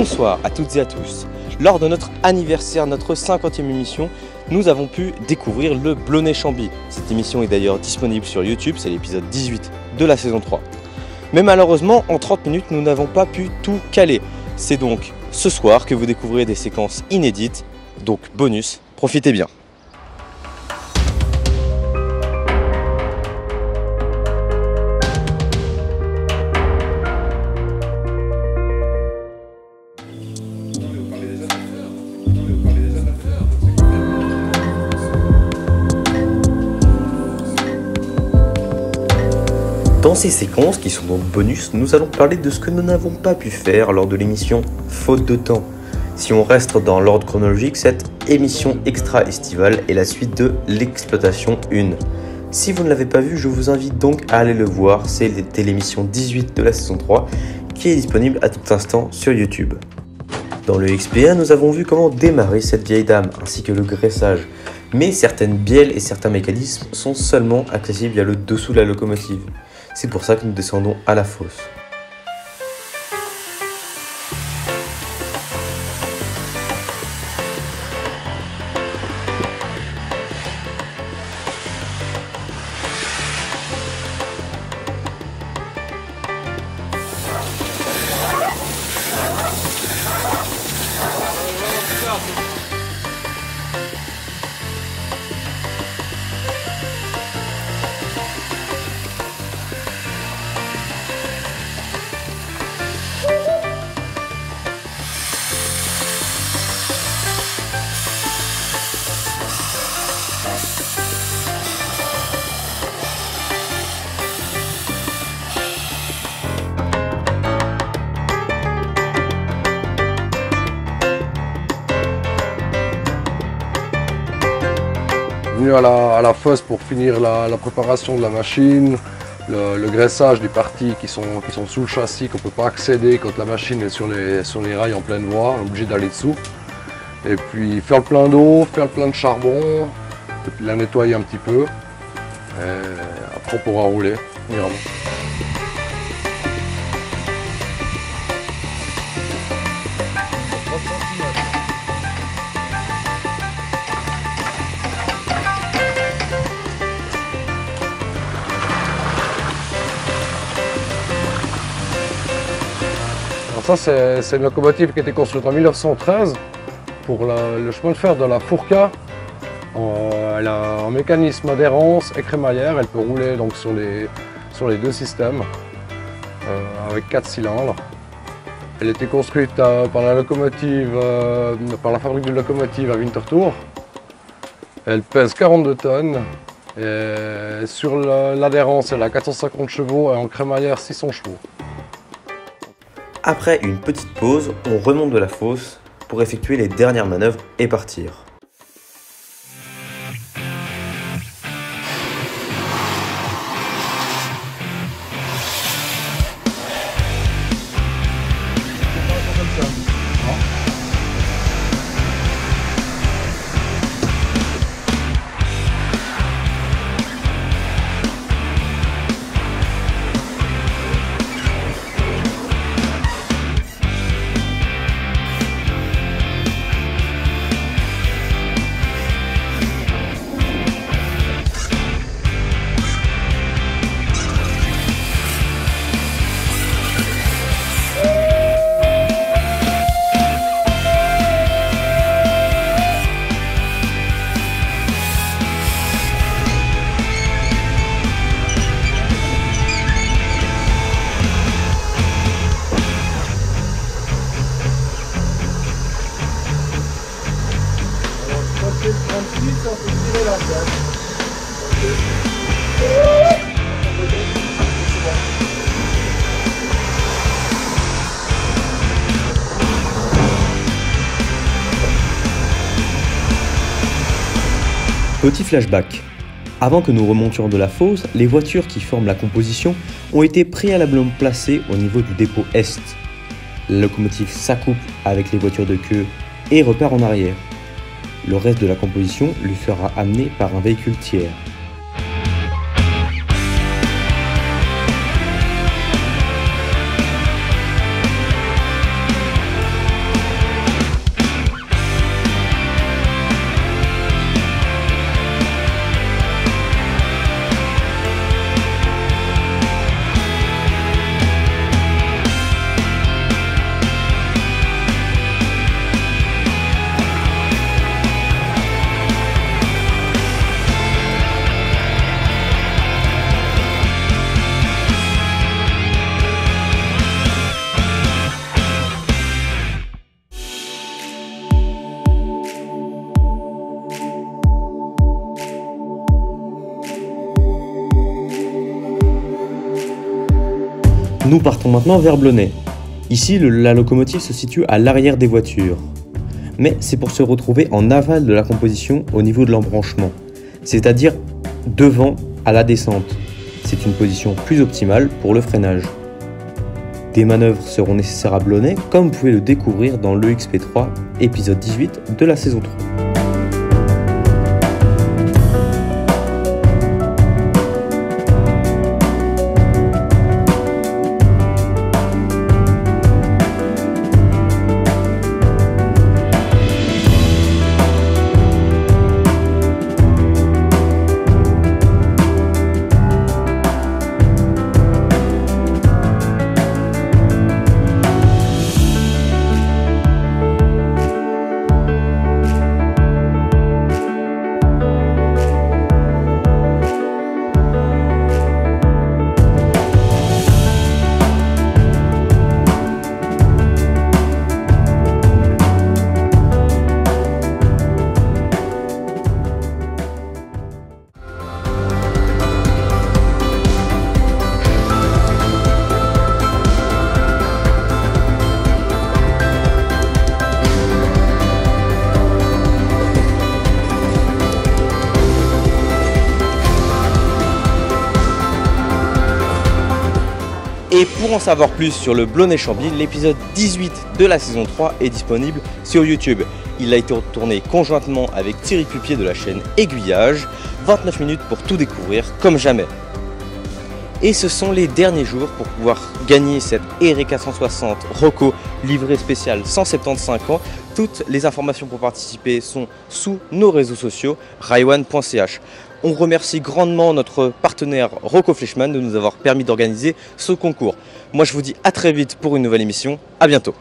Bonsoir à toutes et à tous. Lors de notre anniversaire, notre 50e émission, nous avons pu découvrir le Blonay-Chambly. Cette émission est d'ailleurs disponible sur YouTube, c'est l'épisode 18 de la saison 3. Mais malheureusement, en 30 minutes, nous n'avons pas pu tout caler. C'est donc ce soir que vous découvrirez des séquences inédites, donc bonus, profitez bien. Dans ces séquences, qui sont donc bonus, nous allons parler de ce que nous n'avons pas pu faire lors de l'émission Faute de temps. Si on reste dans l'ordre chronologique, cette émission extra-estivale est la suite de L'Exploitation 1. Si vous ne l'avez pas vu, je vous invite donc à aller le voir, c'était l'émission 18 de la saison 3, qui est disponible à tout instant sur YouTube. Dans le XP1, nous avons vu comment démarrer cette vieille dame, ainsi que le graissage. Mais certaines bielles et certains mécanismes sont seulement accessibles via le dessous de la locomotive. C'est pour ça que nous descendons à la fosse. Venu à la fosse pour finir la préparation de la machine, le graissage des parties qui sont sous le châssis, qu'on ne peut pas accéder quand la machine est sur les rails en pleine voie, on est obligé d'aller dessous. Et puis faire le plein d'eau, faire le plein de charbon, et puis la nettoyer un petit peu. Et après on pourra rouler. Évidemment. Ça, c'est une locomotive qui a été construite en 1913 pour le chemin de fer de la Fourca. Elle a un mécanisme adhérence et crémaillère. Elle peut rouler donc sur les deux systèmes avec 4 cylindres. Elle a été construite par la fabrique de locomotives à Winterthur. Elle pèse 42 tonnes. Et sur l'adhérence, elle a 450 chevaux et en crémaillère 600 chevaux. Après une petite pause, on remonte de la fosse pour effectuer les dernières manœuvres et partir. Petit flashback. Avant que nous remontions de la fosse, les voitures qui forment la composition ont été préalablement placées au niveau du dépôt Est. La locomotive s'accouple avec les voitures de queue et repart en arrière. Le reste de la composition lui sera amené par un véhicule tiers. Nous partons maintenant vers Blonay. Ici, la locomotive se situe à l'arrière des voitures. Mais c'est pour se retrouver en aval de la composition au niveau de l'embranchement, c'est-à-dire devant à la descente. C'est une position plus optimale pour le freinage. Des manœuvres seront nécessaires à Blonay, comme vous pouvez le découvrir dans l'EXP3, épisode 18 de la saison 3. Et pour en savoir plus sur le Blonay-Chambly, l'épisode 18 de la saison 3 est disponible sur YouTube. Il a été tourné conjointement avec Thierry Pupier de la chaîne Aiguillage. 29 minutes pour tout découvrir comme jamais. Et ce sont les derniers jours pour pouvoir gagner cette RE460 Roco livrée spéciale 175 ans. Toutes les informations pour participer sont sous nos réseaux sociaux, raiwan.ch. On remercie grandement notre partenaire Rocco Fleischmann de nous avoir permis d'organiser ce concours. Moi je vous dis à très vite pour une nouvelle émission, à bientôt.